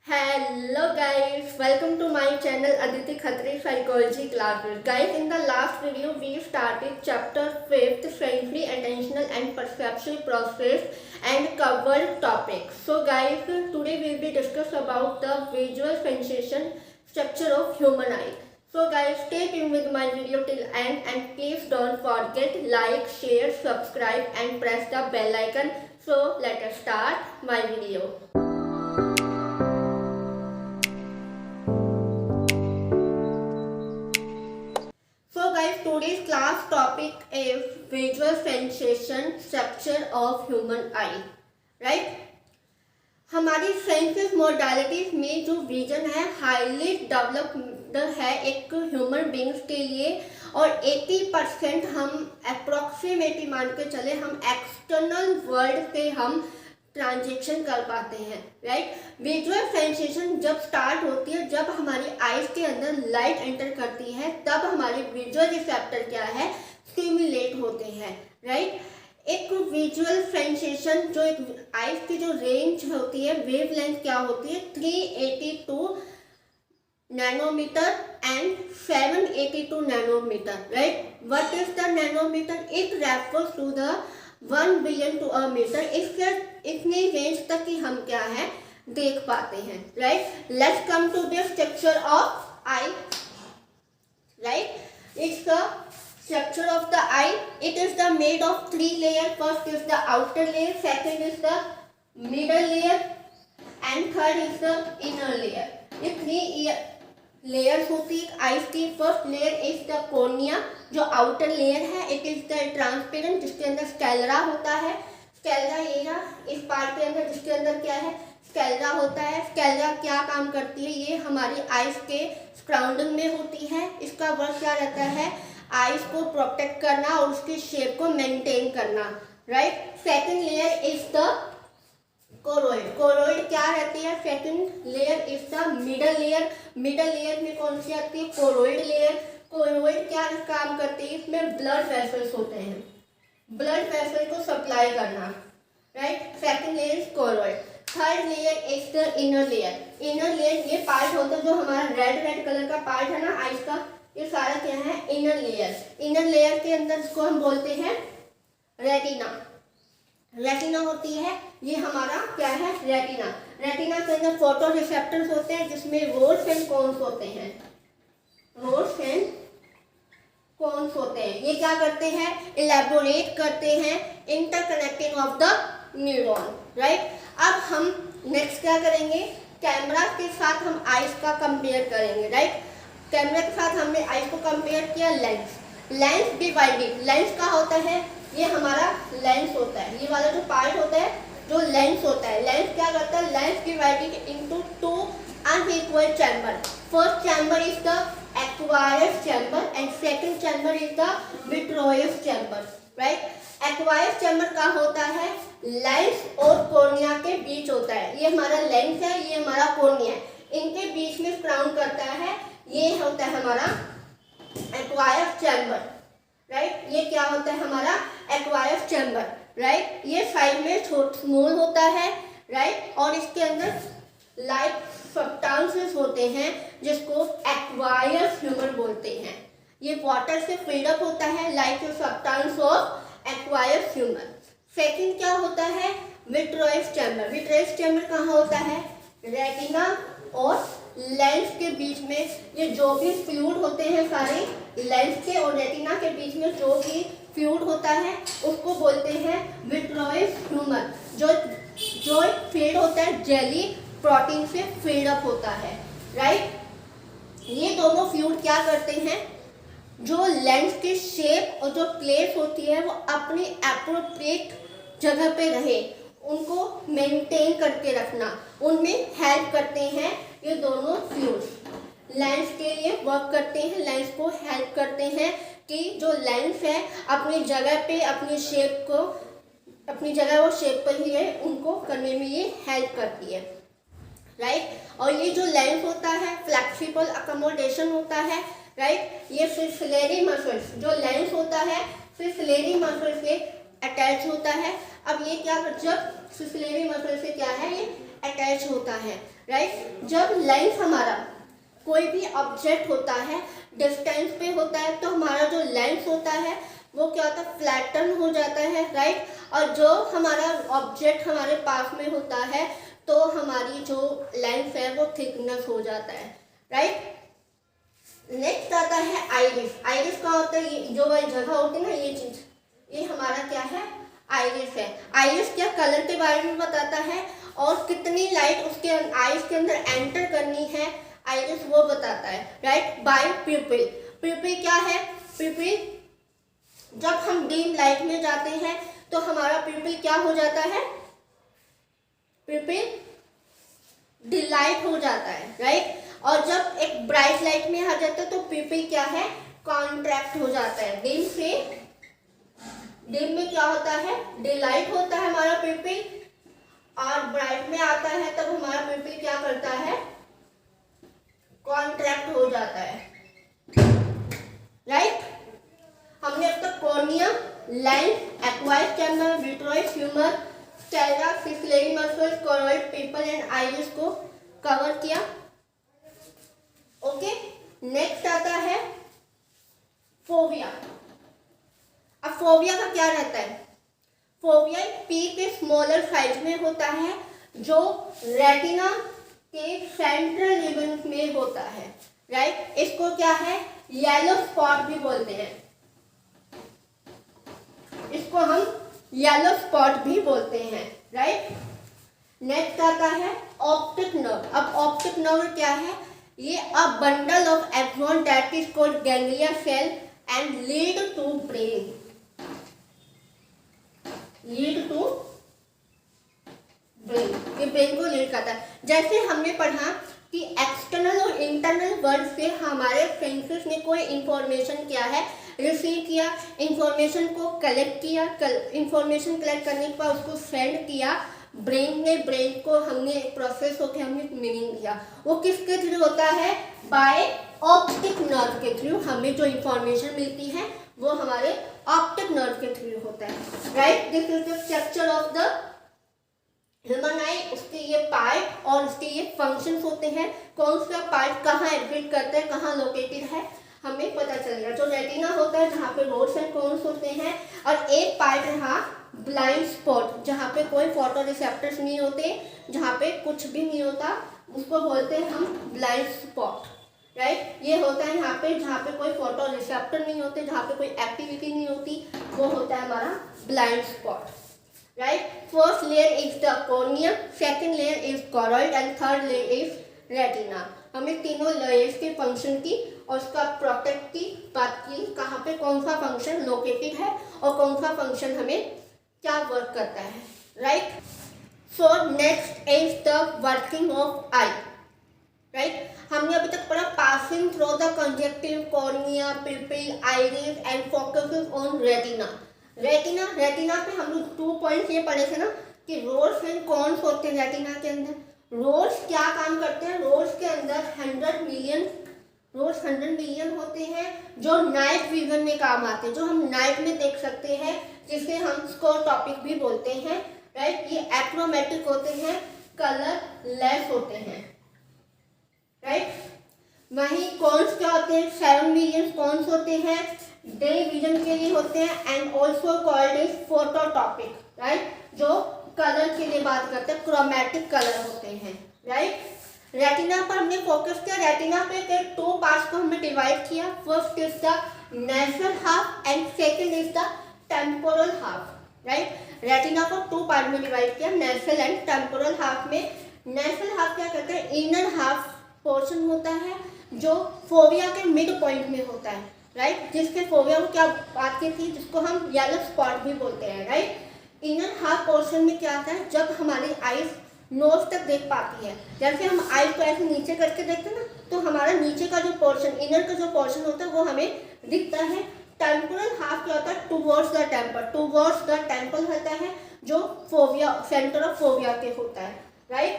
Hello guys, welcome to my channel Aditi Khatri Psychology Classes. Guys, in the last video we started chapter 5th Sensory, Attentional and Perceptual Process and covered topics. So guys, today we will be discuss about the visual sensation structure of human eye. So guys, stay tuned with my video till end and please don't forget like, share, subscribe and press the bell icon. So let us start my video. So guys, today's class topic is visual sensation structure of human eye, right? हमारी senses modalities में जो vision है highly developed है एक human beings के लिए और 80% हम अप्रोक्सीमेटली मान के चले हम एक्सटर्नल वर्ल्ड से हम ट्रांजेक्शन कर पाते हैं, राइट। विजुअल सेंसेशन जब स्टार्ट होती है, जब हमारी आईज के अंदर लाइट एंटर करती है, तब हमारे विजुअल रिसेप्टर क्या है, स्टिमुलेट होते हैं, राइट। एक विजुअल सेंसेशन जो एक आईज की जो रेंज होती है, वेव लेंथ क्या होती है, 382 nanometre and 782 nanometre, right. What is the nanometre? It refers to the 1 billion to a metre. इसके इतनी रेंज तक ही हम क्या है देख पाते हैं, right. Let's come to the structure of eye, right. It's the structure of the eye. It is the made of 3 layers. First is the outer layer, second is the middle layer and third is the inner layer. ये 3 layers होती है eyes की। First layer is the cornea, जो outer layer है। It is the transparent, जिसके अंदर स्कैलरा होता है। स्कैलरा ये रहा, इस पार्ट के अंदर जिसके अंदर क्या है, स्कैलरा होता है। स्कैलरा क्या काम करती है, ये हमारी आईज के सराउंडिंग में होती है। इसका वर्क क्या रहता है, आईज को प्रोटेक्ट करना और उसकी शेप को मेंटेन करना, right. Second layer is the choroid. Choroid क्या रहती है, second layer is the middle layer. Middle layer में कौन सी आती है, कोरोइड लेयर। कोरोइड क्या काम करती है, इसमें ब्लड वेसल्स होते हैं, ब्लड वेसल को सप्लाई करना, right. Second layer is choroid. Third layer is the inner layer. Inner layer ये पार्ट होता है जो हमारा रेड कलर का पार्ट है ना आईज का, ये सारा क्या है, इनर लेयर। इनर लेयर के अंदर इसको हम बोलते हैं रेटिना। रेटिना होती है, ये हमारा क्या है, रेटिना। रेटिना के अंदर फोटो रिसेप्टर्स होते हैं, जिसमें रोड्स एंड कोन्स होते हैं, रोड्स एंड कोन्स होते हैं। ये क्या करते हैं, इलेबोरेट करते हैं interconnecting of the neuron, right. अब हम नेक्स्ट क्या करेंगे, कैमरा के साथ हम आईज का कंपेयर करेंगे, राइट। कैमरा के साथ हमने आईज को कंपेयर किया। लेंस डिवाइडेड, लेंस का होता है, ये हमारा लेंस होता है, ये वाला जो पार्ट होता है जो लेंस होता है। लेंस क्या करता है, lens divided into 2 unequal chamber. First chamber is the aqueous chamber and second chamber is the vitreous chamber, right. Aqueous chamber का होता है लेंस और कॉर्निया के बीच होता है। ये हमारा लेंस है, ये हमारा कॉर्निया है, इनके बीच में सराउंड करता है, ये होता है हमारा एक्वायस चैम्बर, राइट। ये क्या होता है हमारा एक्वायस चैम्बर, राइट। ये साइड में स्मॉल होता है, राइट, और इसके अंदर लाइट सब्सटेंसेस होते हैं जिसको एक्वायस ह्यूमर बोलते हैं। ये वाटर से फिल्ड अप होता है, light substance of aqueous humour. Second क्या होता है, विट्रोयस चैम्बर। विट्रोयस चैम्बर कहाँ होता है, रेटिना और लेंस के बीच में। ये जो भी फ्लूइड होते हैं सारे लेंस के और रेटिना के बीच में जो भी फ्लूइड होता है उसको बोलते हैं विट्रोयस ह्यूमर। जो फीड होता है जेली प्रोटीन से फीड अप होता है, राइट। ये दोनों फ्लूइड क्या करते हैं, जो लेंस की शेप और जो प्लेस होती है वो अपनी एप्रोप्रिएट जगह पे रहे, उनको मेंटेन करके रखना, उनमें हेल्प करते हैं ये दोनों फ्लूइड्स। लेंस के लिए वर्क करते हैं, लेंस को हेल्प करते हैं कि जो लेंस है अपनी जगह पे अपनी शेप को, अपनी जगह वो शेप पर ही है, उनको करने में ये हेल्प करती है, राइट। और ये जो लेंस होता है फ्लेक्सिबल अकोमोडेशन होता है, राइट। ये सिसिलरी मसल्स, जो लेंस होता है सिसिलरी मसल से अटैच होता है। अब ये क्या, जब सिसिलरी मसल से क्या है, ये अटैच होता है, राइट। जब लेंस हमारा कोई भी ऑब्जेक्ट होता है डिस्टेंस पे होता है तो हमारा जो लेंस होता है वो क्या होता है, फ्लैटन हो जाता है, राइट। और जो हमारा ऑब्जेक्ट हमारे पास में होता है तो हमारी जो लेंस है वो थिकनेस हो जाता है, राइट। नेक्स्ट आता है आइरिस। आइरिस क्या होता है, ये जो जगह होती है ना, ये चीज, ये हमारा क्या है, आइरिस है। आइरिस क्या कलर के बारे में बताता है और कितनी लाइट उसके आइस के अंदर एंटर करनी है, आइरिस वो बताता है, राइट। बाय प्यूपिल। प्यूपिल क्या है, प्यूपिल जब हम डीम लाइट में जाते हैं तो हमारा प्यूपिल क्या हो जाता है, प्यूपिल डिलाइट हो जाता है, राइट। और जब एक ब्राइट लाइट में आ जाता है तो प्यूपिल क्या है, कॉन्ट्रैक्ट हो जाता है। डीम से डीम में क्या होता है, डिलाइट होता है हमारा प्यूपिल, और ब्राइट में आता है तब हमारा प्यूपिल क्या करता है, कॉन्ट्रैक्ट हो जाता है, राइट। हमने अब तक cornea, lens, aqueous chamber, vitreous, humour, sclera, ciliary muscles, choroid, pupil and iris को कवर किया। ओके, नेक्स्ट आता है फोविया। अब फोविया का क्या रहता है, फोविया पी के स्मॉलर साइज में होता है जो रेटिना के सेंट्रल रिबन में होता है, राइट। इसको क्या है, येलो स्पॉट भी बोलते हैं, इसको हम येलो स्पॉट भी बोलते हैं, राइट। नेक्स्ट आता है ऑप्टिक नर्व। अब ऑप्टिक नर्व क्या है, ये a bundle of axon that is called ganglia cell and lead to brain, lead to brain, ये ब्रेन को लीड करता है। जैसे हमने पढ़ा कि एक्सटर्नल और इंटरनल वर्ल्ड से हमारे सेंसेस ने कोई इंफॉर्मेशन क्या है, रिसीव किया, इंफॉर्मेशन को कलेक्ट किया, इंफॉर्मेशन कलेक्ट करने के बाद उसको सेंड किया ब्रेन ने, ब्रेन को हमने प्रोसेस होकर हमने मीनिंग दिया। वो किसके थ्रू होता है, बाय ऑप्टिक नर्व के थ्रू हमें जो इंफॉर्मेशन मिलती है वो हमारे ऑप्टिक नर्व के थ्रू होता है, right. This is the structure of the human आई। उसके ये पार्ट और उसके ये फंक्शंस होते हैं, कौन सा पार्ट कहाँ एग्जिस्ट करता है, कहाँ लोकेटेड है, हमें पता चलेगा। जो रेटिना होता है जहाँ पे रोड्स एंड कोन्स होते हैं, और एक पार्ट यहाँ ब्लाइंड स्पॉट जहाँ पे कोई फोटो रिसेप्टर्स नहीं होते, जहाँ पे कुछ भी नहीं होता, उसको बोलते हैं हम ब्लाइंड स्पॉट, राइट। ये होता है यहाँ पे जहाँ पे कोई फोटो रिसेप्टर नहीं होते, जहाँ पे कोई एक्टिविटी नहीं होती, वो होता है हमारा blind spot, right. First layer is the cornea, second layer is choroid and third layer is retina. हमें तीनों लेयर्स के फंक्शन की और उसका प्रोटेक्ट की बात की, कहाँ पे कौन सा फंक्शन लोकेटेड है और कौन सा फंक्शन हमें क्या वर्क करता है, right. So next is the working of eye, right. हमने अभी तक पढ़ा passing through the conjunctiva, cornea, pupil, iris and focusing on retina. Retina, retina पे हम लोग 2 पॉइंट्स ये पढ़े थे ना कि रोड्स एंड कॉन्स होते हैं रेटिना के अंदर। रोड्स क्या काम करते हैं, रोड्स के अंदर 100 मिलियन होते हैं जो नाइट विजन में काम आते हैं, जो हम नाइट में देख सकते हैं, जिसे हम स्कोटॉपिक भी बोलते हैं, राइट। ये एक्रोमेटिक होते हैं, कलर लेस होते हैं, राइट। वहीं कॉन्स क्या होते हैं, 7 मिलियन कॉन्स होते हैं, डे विजन के लिए होते हैं and also called is photopic, right, जो कलर के लिए बात करते हैं, क्रोमेटिक कलर होते हैं, राइट। रेटिना पर हमने फोकस किया, रेटिना पे के 2 पार्ट्स को हमने डिवाइड किया, first is the national half and second is the temporal half, right. Retina को 2 पार्ट में डिवाइड किया, नेशनल एंड टेम्पोरल हाफ में। नेशनल हाफ क्या करते हैं, इनर हाफ पोर्शन होता है जो फोविया के मिड पॉइंट में होता है, राइट, जिसके फोविया को क्या बात की थी, जिसको हम येलो स्पॉट भी बोलते हैं, राइट। इनर हाफ पोर्शन में क्या आता है, जब हमारी आईज नोज तक देख पाती है, जैसे हम आईज को ऐसे नीचे करके देखते हैं ना, तो हमारा नीचे का जो पोर्शन, इनर का जो पोर्शन होता है वो हमें दिखता है। टेम्पोरल हाफ क्या होता है, towards the temple, towards the temple होता है जो फोविया, सेंटर ऑफ फोविया के होता है, राइट।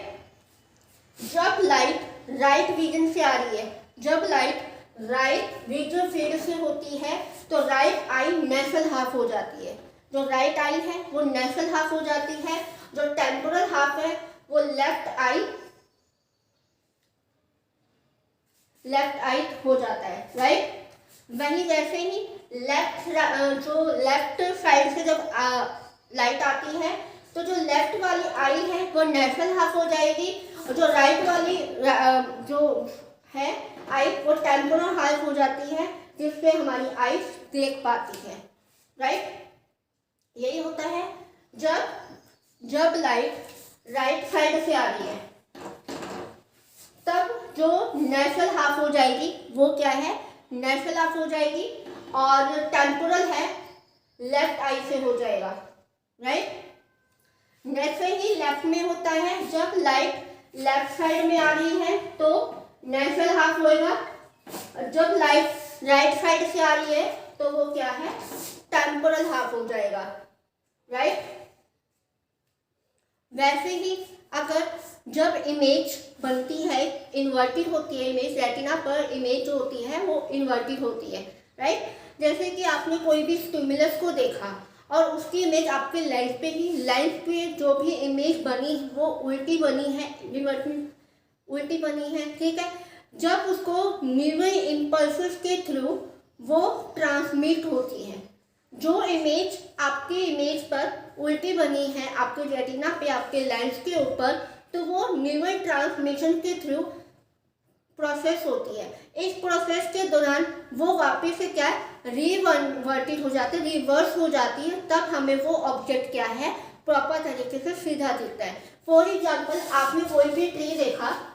जब लाइट राइट विजन से आ रही है, जब लाइट राइट विजुअल फील्ड से होती है तो राइट आई नेशनल हाफ हो जाती है, जो राइट आई है वो नेशनल हाफ हो जाती है, जो टेम्पोरल हाफ है वो लेफ्ट आई हो जाता है, राइट। वहीं जैसे ही जो लेफ्ट साइड से जब लाइट आती है तो जो लेफ्ट वाली आई है वो नेचुरल हाफ हो जाएगी, और जो राइट वाली जो है आई वो टेम्पोरल हाफ हो जाती है, जिससे हमारी आईज देख पाती है, राइट। यही होता है जब लाइट राइट साइड से आ रही है, तब जो नेचुरल हाफ हो जाएगी वो क्या है, नेचुरल हाफ हो जाएगी, और टेम्पोरल है लेफ्ट आई से हो जाएगा, राइट। वैसे ही लेफ्ट में होता है, जब लाइट लेफ्ट साइड में आ रही है तो नेचुरल हाफ होएगा, और जब लाइट राइट साइड से आ रही है तो वो क्या है, टेम्पोरल हाफ हो जाएगा, राइट। वैसे ही अगर जब इमेज बनती है, इन्वर्टेड होती है इमेज, रेटिना पर इमेज जो होती है वो इन्वर्टेड होती है, राइट। जैसे कि आपने कोई भी स्टिमुलस को देखा और उसकी इमेज आपके लेंस पे जो भी इमेज बनी वो उल्टी बनी है, उल्टी बनी है, ठीक है। जब उसको न्यूरल इम्पल्सेस के थ्रू वो ट्रांसमिट होती है, जो इमेज आपके इमेज पर उल्टी बनी है आपके रेटिना पे, आपके लेंस के ऊपर, तो वो न्यूरल ट्रांसमिशन के थ्रू प्रोसेस होती है। इस प्रोसेस के दौरान वो वापस से क्या है, रिवर्टेड हो जाती है, रिवर्स हो जाती है, तब हमें वो ऑब्जेक्ट क्या है, प्रॉपर तरीके से सीधा दिखता है। फॉर एग्जाम्पल आपने कोई भी ट्री देखा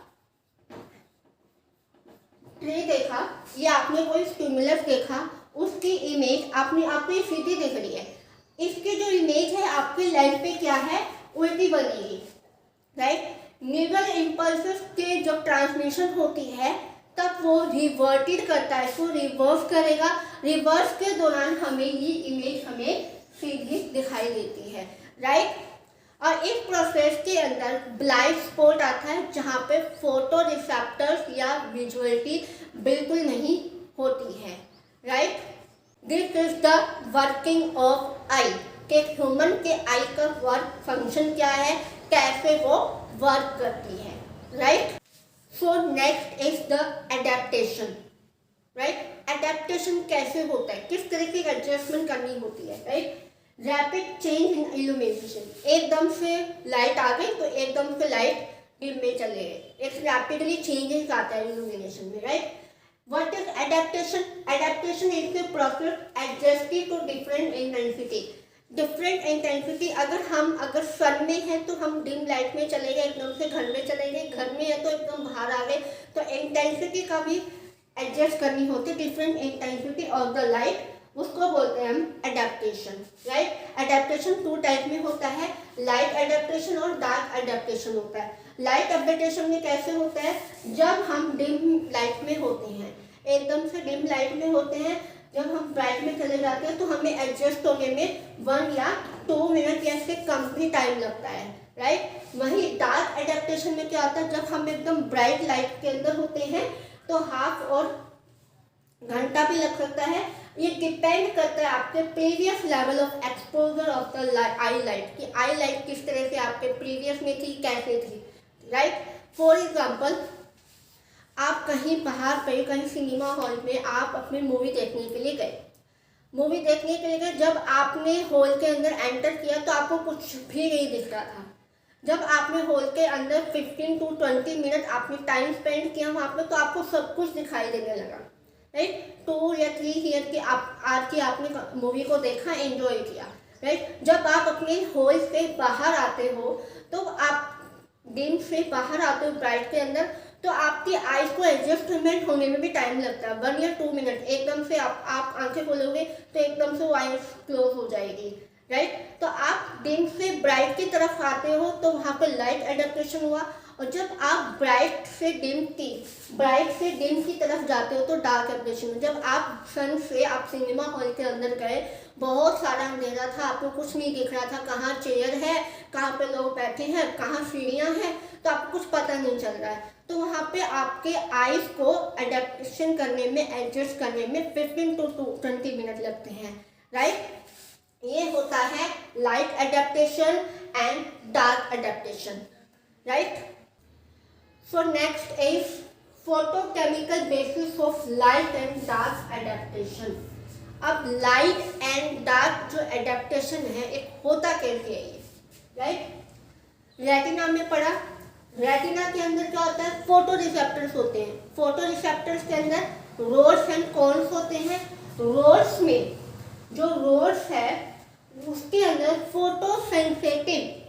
या आपने कोई स्टिमुलस देखा, उसकी इमेज आपने सीधी दिख रही है, इसकी जो इमेज है आपके लेंस पे क्या है, उल्टी बनेगी, राइट। न्यूरल इम्पल्सेस के जब ट्रांसमिशन होती है तब वो रिवर्टेड करता है, इसको रिवर्स करेगा, रिवर्स के दौरान हमें ये इमेज हमें सीधी दिखाई देती है, राइट। और इस प्रोसेस के अंदर ब्लाइंड स्पॉट आता है, जहाँ पे फोटो रिसेप्टर्स या विजुअलिटी बिल्कुल नहीं होती है, right. This is the working of eye, कि ह्यूमन के आई का वर्क फंक्शन क्या है, कैसे वो वर्क करती है, right. So next is the adaptation, right. Adaptation कैसे होता है, किस तरह की एडजस्टमेंट करनी होती है, right. Rapid change in illumination, एकदम से लाइट आ गई तो एकदम से लाइट डिम में चले गए, एक रैपिडली चेंजेस आता है इल्यूमिनेशन में, right. What is adaptation? Adaptation is the process adjusting to different intensity. Different intensity, अगर सन में है तो हम डिम लाइट में चले गए, एकदम से घर में चले गए, घर में है तो एकदम बाहर आ गए, तो इंटेंसिटी का भी एडजस्ट करनी होती है, different intensity of the light, उसको बोलते हैं हम एडेप्टेशन, राइट। एडेप्टेशन 2 टाइप में होता है, लाइट एडेप्टेशन और डार्क एडेप्टेशन होता है। लाइट एडेप्टेशन में कैसे होता है, जब हम डिम लाइट में होते हैं, एकदम से डिम लाइट में होते हैं, जब हम ब्राइट में चले जाते हैं तो हमें एडजस्ट होने में 1 या 2 मिनट या इससे कम भी टाइम लगता है, राइट। वहीं डार्क एडेप्टेशन में क्या होता है, जब हम एकदम ब्राइट लाइट के अंदर होते हैं तो हाफ और घंटा भी लग सकता है, ये डिपेंड करता है आपके previous level of exposure of the I light, कि आई लाइट किस तरह से आपके प्रीवियस में थी, कैसे थी, राइट। फॉर एग्जाम्पल आप कहीं बाहर पे, कहीं सिनेमा हॉल में आप अपनी मूवी देखने के लिए गए, जब आपने हॉल के अंदर एंटर किया तो आपको कुछ भी नहीं दिख रहा था। जब आपने हॉल के अंदर 15 to 20 मिनट आपने टाइम स्पेंड किया वहाँ पे, तो आपको सब कुछ दिखाई देने लगा, राइट। 2 या 3 ईयर की आपने मूवी को देखा, एंजॉय किया, राइट। जब आप अपने हॉल से बाहर आते हो, तो आप डिम से बाहर आते हो ब्राइट के अंदर, तो आपकी आईज को एडजस्टमेंट होने में भी टाइम लगता है, 1 या 2 मिनट। एकदम से आप आंखें खोलोगे तो एकदम से वो आईज क्लोज हो जाएगी, राइट। तो आप डिम से ब्राइट की तरफ आते हो तो वहाँ पे लाइट एडेप्टेशन हुआ, और जब आप ब्राइट से डिम की तरफ जाते हो तो डार्क एडेप्टेशन। जब आप सिनेमा हॉल के अंदर गए, बहुत सारा अंधेरा था, आपको कुछ नहीं दिख रहा था, कहाँ चेयर है, कहाँ पे लोग बैठे हैं, कहाँ सीढ़ियाँ हैं, तो आपको कुछ पता नहीं चल रहा है, तो वहाँ पे आपके आईज को एडेप्टेशन करने में, एडजस्ट करने में 15 to 20 मिनट लगते हैं, राइट। ये होता है light adaptation and dark adaptation, right? So next is photochemical basis of light and dark adaptation. अब लाइट एंड डार्क जो एडेप्टेशन है एक होता कैसे है ये, राइट? रेटिना में पढ़ा, रेटिना के अंदर क्या होता है, फोटो रिसेप्टर्स होते हैं। फोटो रिसेप्टर्स के अंदर रोड्स एंड कॉन्स होते हैं। रोड्स में जो रोड्स है उसके अंदर फोटो सेंसिटिव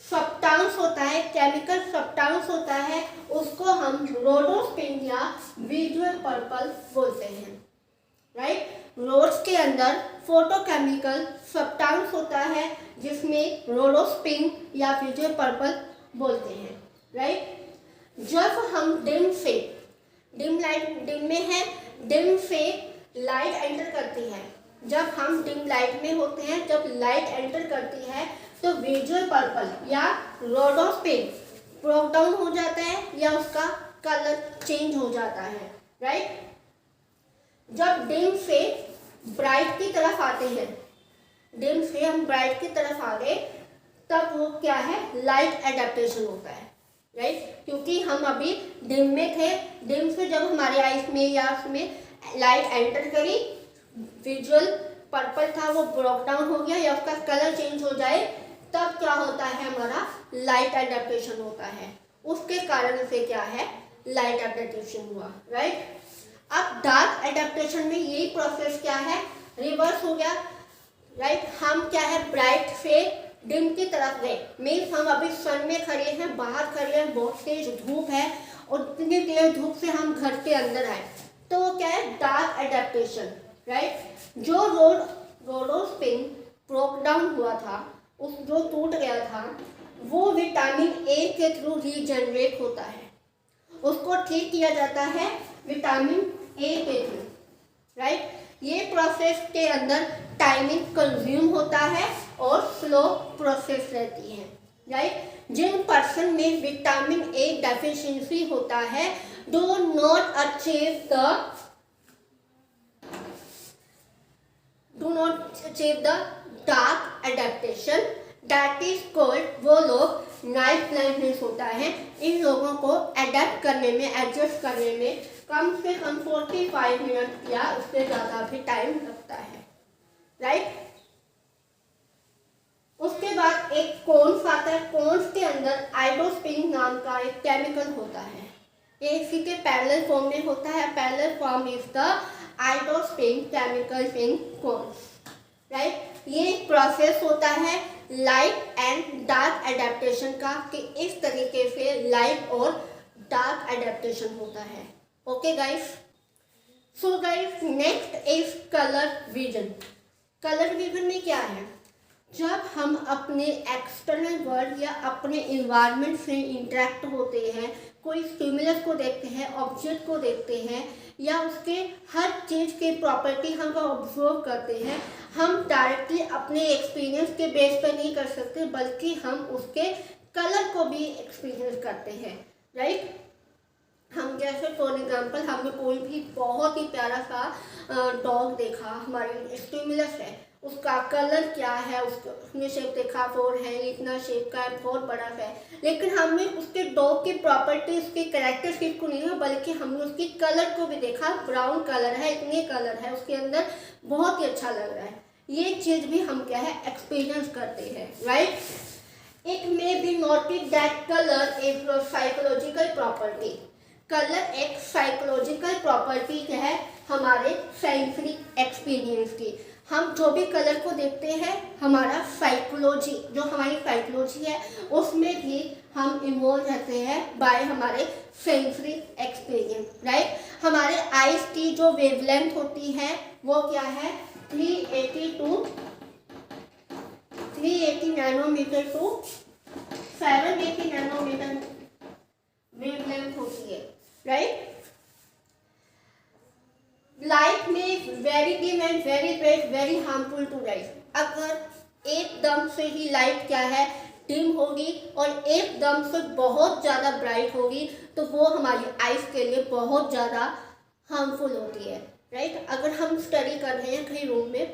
सब्सटेंस होता है, केमिकल सब्सटेंस होता है, उसको हम रोडोस्पिन या विजुअल पर्पल बोलते हैं, राइट? रोड्स के अंदर फोटोकेमिकल सब्सटेंस होता है जिसमें रोडोस्पिन या विजुअल पर्पल बोलते हैं, राइट? जब हम डिम से लाइट एंटर करती है, जब हम डिम लाइट में होते हैं, जब लाइट एंटर करती है तो विजुअल पर्पल या रोडोस्पिन ब्रेक डाउन हो जाता है या उसका कलर चेंज हो जाता है, राइट? जब डिम से ब्राइट की तरफ आते हैं, डिम से हम ब्राइट की तरफ आ गए, तब वो क्या है, लाइट एडेप्टेशन होता है, राइट? क्योंकि हम अभी डिम में थे, डिम से जब हमारे आइज में या उसमें लाइट एंटर करी, विजुअल पर्पल था वो ब्रेक डाउन हो गया या उसका कलर चेंज हो जाए, तब क्या होता है, हमारा लाइट एडेप्टेशन होता है। उसके कारण से क्या है, लाइट एडेप्टेशन हुआ, राइट? अब डार्क एडेप्टेशन में यही प्रोसेस क्या है, रिवर्स हो गया, राइट? हम क्या है, ब्राइट से डिम की तरफ गए, मीन्स हम अभी सन में खड़े हैं, बाहर खड़े हैं, बहुत तेज धूप है और इतनी तेज धूप से हम घर के अंदर आए, तो वो क्या है, डार्क एडेप्टेशन, राइट? जो रोडोस्पिन ब्रेक डाउन हुआ था, उस जो टूट गया था, वो विटामिन ए के थ्रू रीजनरेट होता है, उसको ठीक किया जाता है विटामिन ए के थ्रू, राइट? ये प्रोसेस के अंदर टाइमिंग कंज्यूम होता है और स्लो प्रोसेस रहती है, राइट? जिन पर्सन में विटामिन ए डेफिशिएंसी होता है do not achieve the dark adaptation, that is called, वो लोग नाइट ब्लाइंडनेस होता है, इन लोगों को एडेप्ट करने में, एडजस्ट करने में कम से कम 45 मिनट या उससे ज़्यादा भी टाइम लगता है, राइट? उसके बाद एक कोन्स आता है, कोन्स के अंदर आइडोस्पिन नाम का एक केमिकल होता है, ये इसी के पैरेलल फॉर्म में होता है, parallel form is the iodopsin chemical in cones, right? ये प्रोसेस होता है लाइट एंड डार्क एडेप्टेशन का, कि इस तरीके से लाइट और डार्क एडेप्टेशन होता है, okay guys? So guys, next is colour vision. Colour vision में क्या है, जब हम अपने एक्सटर्नल वर्ल्ड या अपने इन्वायरमेंट से इंटरेक्ट होते हैं, कोई स्टिमुलस को देखते हैं, ऑब्जेक्ट को देखते हैं या उसके हर चीज़ की प्रॉपर्टी हम ऑब्जर्व करते हैं, हम डायरेक्टली अपने एक्सपीरियंस के बेस पर नहीं कर सकते, बल्कि हम उसके कलर को भी एक्सपीरियंस करते हैं, राइट? हम जैसे फॉर एग्जाम्पल, हमने कोई भी बहुत ही प्यारा सा डॉग देखा, हमारे स्टिमुलस है, उसका कलर क्या है, उसने शेप देखा, 4 है, इतना शेप का है, बहुत बड़ा है, लेकिन हमने उसके डॉग की प्रॉपर्टी, उसकी कैरेक्टरिस्टिक को नहीं, बल्कि हमने उसकी कलर को भी देखा, ब्राउन कलर है, इतने कलर है उसके अंदर, बहुत ही अच्छा लग रहा है, ये चीज़ भी हम क्या है, एक्सपीरियंस करते हैं, right? It may be noted that colour is psychological property. Colour एक साइकोलॉजिकल प्रॉपर्टी है हमारे सेंसरी एक्सपीरियंस की। हम जो भी कलर को देखते हैं, हमारा साइकोलॉजी, जो हमारी साइकोलॉजी है, उसमें भी हम इन्वॉल्व रहते हैं बाय हमारे सेंसरी एक्सपीरियंस, राइट? हमारे आइज की जो वेवलेंथ होती है वो क्या है, 380 नैनोमीटर टू 780 नैनोमीटर वेवलेंथ होती है, राइट? लाइट में very dim and very bright very harmful to life. अगर एकदम से ही लाइट क्या है, डिम होगी और एकदम से बहुत ज़्यादा ब्राइट होगी, तो वो हमारी आइज के लिए बहुत ज़्यादा हार्मफुल होती है, राइट? अगर हम स्टडी कर रहे हैं कहीं रूम में,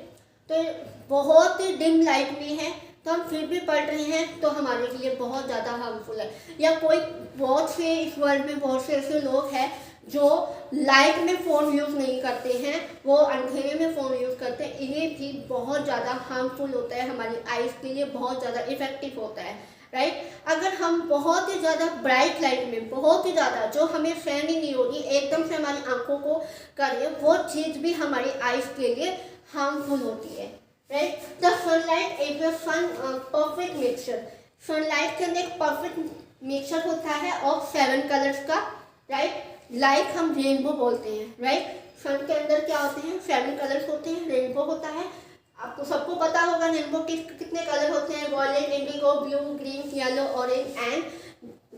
तो बहुत ही डिम लाइट में है, तो हम फिर भी पढ़ रहे हैं तो हमारे लिए बहुत ज़्यादा हार्मफुल है। या कोई बहुत से इस वर्ल्ड में बहुत से ऐसे लोग हैं जो लाइट में फ़ोन यूज़ नहीं करते हैं, वो अंधेरे में फ़ोन यूज़ करते हैं, इन्हें भी बहुत ज़्यादा हार्मफुल होता है, हमारी आइज़ के लिए बहुत ज़्यादा इफ़ेक्टिव होता है, राइट। अगर हम बहुत ही ज़्यादा ब्राइट लाइट में, बहुत ही ज़्यादा जो हमें सहन ही नहीं होगी, एकदम से हमारी आंखों को करें, वो चीज़ भी हमारी आइज़ के लिए हार्मफुल होती है, right. The sunlight is a perfect mixture. Sunlight के अंदर एक परफेक्ट मिक्सचर होता है ऑफ 7 कलर्स का, राइट। लाइक हम रेनबो बोलते हैं, राइट। सन के अंदर क्या होते हैं, 7 कलर्स होते हैं, रेनबो होता है। आपको सबको पता होगा रेनबो के कितने कलर होते हैं, violet, indigo, blue, green, yellow, orange and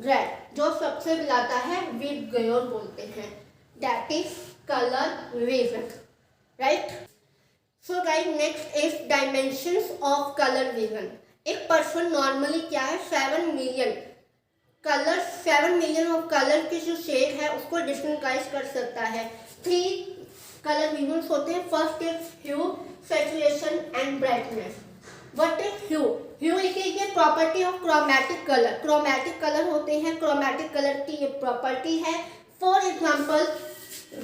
red. जो सबसे मिलाता है विद ग्लोर बोलते हैं, that is colour vision, right. So guys, next is dimensions of colour vision. एक पर्सन नॉर्मली क्या है, 7 million colour, 7 million of colour की जो शेड है उसको डिस्टिंग्विश कर सकता है। 3 कलर विजन्स होते हैं। First is hue, saturation and brightness. What is hue? Hue एक property of chromatic colour. Chromatic colour होते हैं, क्रोमैटिक कलर की ये प्रॉपर्टी है। For example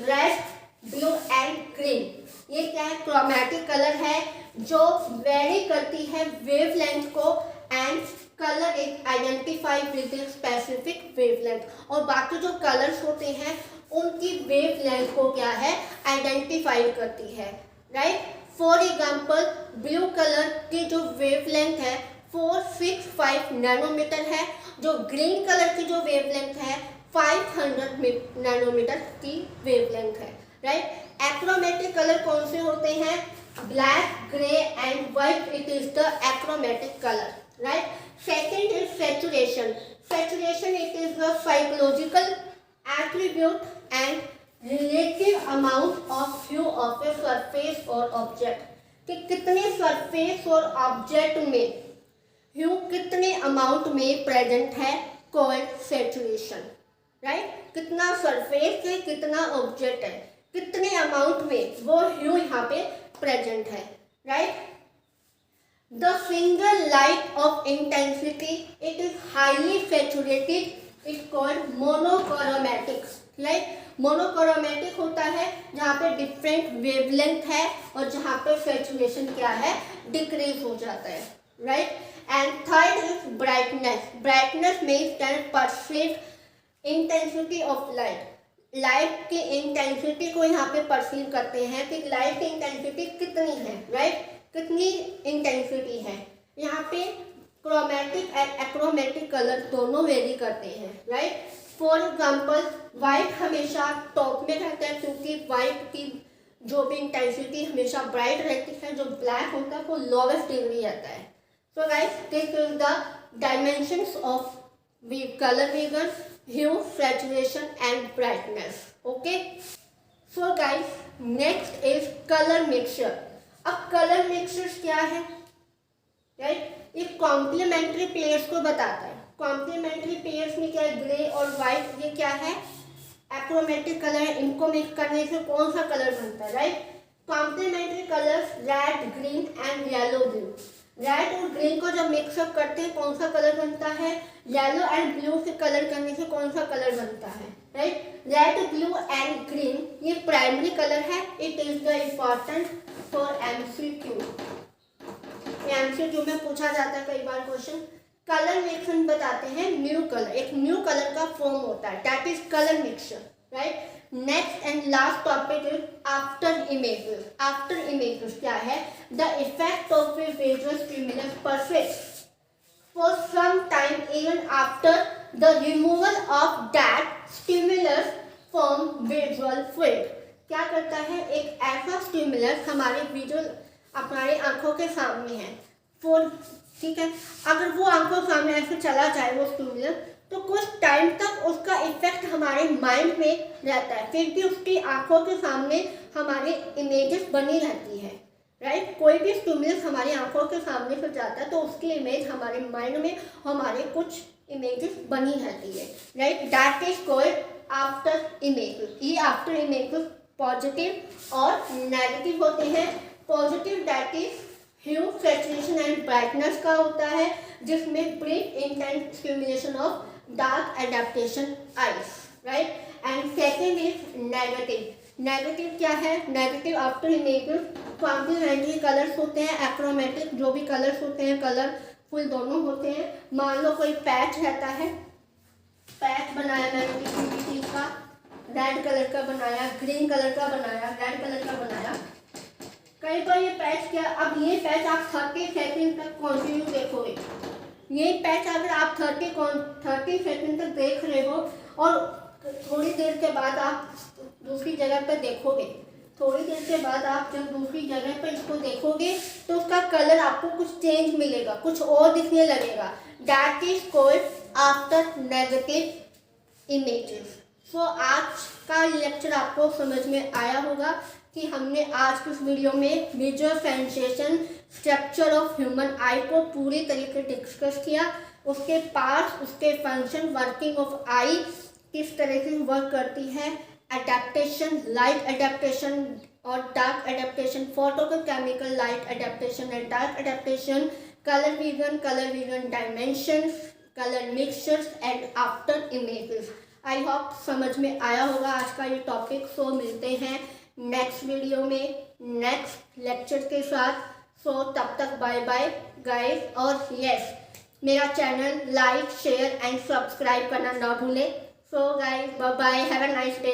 red, blue and green, ये क्या है, क्रोमैटिक कलर है जो वेरी करती है वेवलेंथ को, and colour is identified with specific wavelength. और बाकी जो कलर्स होते हैं उनकी वेवलेंथ को क्या है, आइडेंटिफाई करती है, right. For example blue colour की जो वेवलेंथ है 465 नैनोमीटर है, जो ग्रीन कलर की जो वेवलेंथ है 500 नैनोमीटर की वेवलेंथ है, राइट। एक्रोमेटिक कलर कौन से होते हैं, black, grey and white, it is the achromatic colour, right. Second is saturation. Saturation it is the psychological attribute and relative amount of hue of a surface और object, कि कितने surface और object में ह्यू कितने अमाउंट में present है, called saturation, right. कितना surface है, कितना ऑब्जेक्ट है, कितने अमाउंट में वो ह्यू यहाँ पे प्रेजेंट है, right. The single light of intensity, it is highly saturated, it's called monochromatic, right? Monochromatic होता है जहाँ पे डिफरेंट वेवलेंथ है और जहाँ पे सैचुरेशन क्या है, डिक्रीज हो जाता है, right. And third is brightness. Brightness means that perceived intensity of light. Light की इंटेंसिटी को यहाँ पे परसीव करते हैं कि लाइट की इंटेंसिटी कितनी है, राइट, कितनी इंटेंसिटी है। यहाँ पे क्रोमैटिक एंड एक्रोमेटिक कलर दोनों वेरी करते हैं, राइट। फॉर एग्जाम्पल वाइट हमेशा टॉप में रहता है क्योंकि वाइट की जो भी इंटेंसिटी हमेशा ब्राइट रहती है, जो ब्लैक होता है वो लोवेस्ट डिग्री रहता है। So guys, this is the dimensions of colour vision, hue, saturation and brightness, okay. So guys, next is colour mixture. अब कलर मिक्सचर क्या है, राइट, ये कॉम्प्लीमेंट्री पेयर्स को बताता है। कॉम्प्लीमेंट्री पेयर्स में क्या है, ग्रे और व्हाइट, ये क्या है, एक्रोमेटिक कलर है, इनको मिक्स करने से कौन सा कलर बनता है, right. Complementary colours red, green and yellow, blue. Red और ग्रीन को जब मिक्सअप करते हैं कौन सा कलर बनता है, येलो एंड ब्लू से कलर करने से कौन सा कलर बनता है, right. Red, blue and green ये प्राइमरी कलर है। It is the important for MCQ. MCQ में पूछा जाता है कई बार क्वेश्चन। कलर मिक्सचर बताते हैं न्यू कलर, एक न्यू कलर का फॉर्म होता है, that is colour mixture, right. Next and last topic is after images. After images क्या है, the effect of a visual stimulus persist for some time even after the removal of that stimulus from visual field. क्या करता है, एक ऐसा stimulus हमारे visual, हमारे आंखों के सामने है, फॉर, ठीक है, अगर वो आंखों सामने ऐसे चला जाए वो स्टिमुलस, तो कुछ टाइम तक उसका इफेक्ट हमारे माइंड में रहता है, फिर भी उसकी आंखों के सामने हमारी इमेजेस बनी रहती है, राइट। कोई भी स्टिमुलस हमारी आंखों के सामने से जाता है तो उसकी इमेज हमारे माइंड में हमारे कुछ इमेजेस बनी रहती है, right. That is called after images. ये आफ्टर इमेजेस पॉजिटिव और नेगेटिव होते हैं। Positive that is hue, saturation and brightness का होता है, जिसमें brief intense stimulation of dark adaptation eyes, right. And second is negative. Negative क्या है? Negative after images complementary colours होते हैं, एक्रोमेटिक जो भी कलर्स होते हैं, कलरफुल दोनों होते हैं। मान लो कोई पैच रहता है, पैच बनाया मैंने किसी चीज़ का, रेड कलर का बनाया, ग्रीन कलर का बनाया, रेड कलर का बनाया। कई बार ये पैच क्या, अब ये पैच आप 30 सेकंड तक कंटिन्यू देखोगे। ये पैच अगर आप 30 सेकंड तक देख रहे हो और थोड़ी देर के बाद आप दूसरी जगह पर देखोगे, थोड़ी देर के बाद आप जब दूसरी जगह पर इसको देखोगे तो उसका कलर आपको कुछ चेंज मिलेगा, कुछ और दिखने लगेगा। That is called after negative images. So आज का लेक्चर आपको समझ में आया होगा कि हमने आज के इस वीडियो में visual sensation structure of human आई को पूरी तरीके से डिस्कस किया, उसके पार्ट्स, उसके फंक्शन, वर्किंग ऑफ आई किस तरह से वर्क करती है, एडेप्टेशन, लाइट एडेप्टेशन और dark adaptation, photochemical light adaptation and dark adaptation, colour vision dimensions, colour mixtures and after images. I hope समझ में आया होगा आज का ये टॉपिक। सो मिलते हैं नेक्स्ट वीडियो में नेक्स्ट लेक्चर के साथ। सो तब तक बाय बाय गाइस, और यस मेरा channel like share and subscribe करना ना भूलें। So guys bye bye, have a nice day.